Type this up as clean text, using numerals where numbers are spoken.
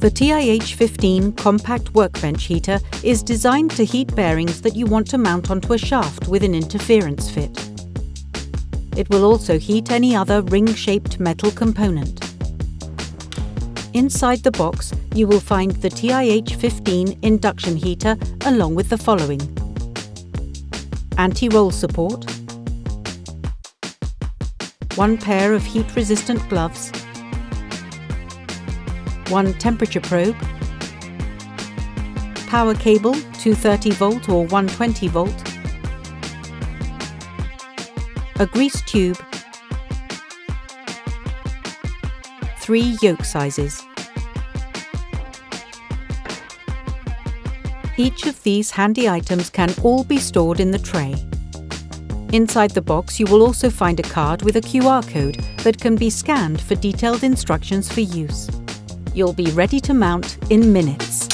The TIH-15 compact workbench heater is designed to heat bearings that you want to mount onto a shaft with an interference fit. It will also heat any other ring-shaped metal component. Inside the box, you will find the TIH-15 induction heater along with the following: anti-roll support, one pair of heat-resistant gloves, one temperature probe, power cable 230 volt or 120 volt, a grease tube, 3 yoke sizes. Each of these handy items can all be stored in the tray. Inside the box you will also find a card with a QR code that can be scanned for detailed instructions for use. You'll be ready to mount in minutes.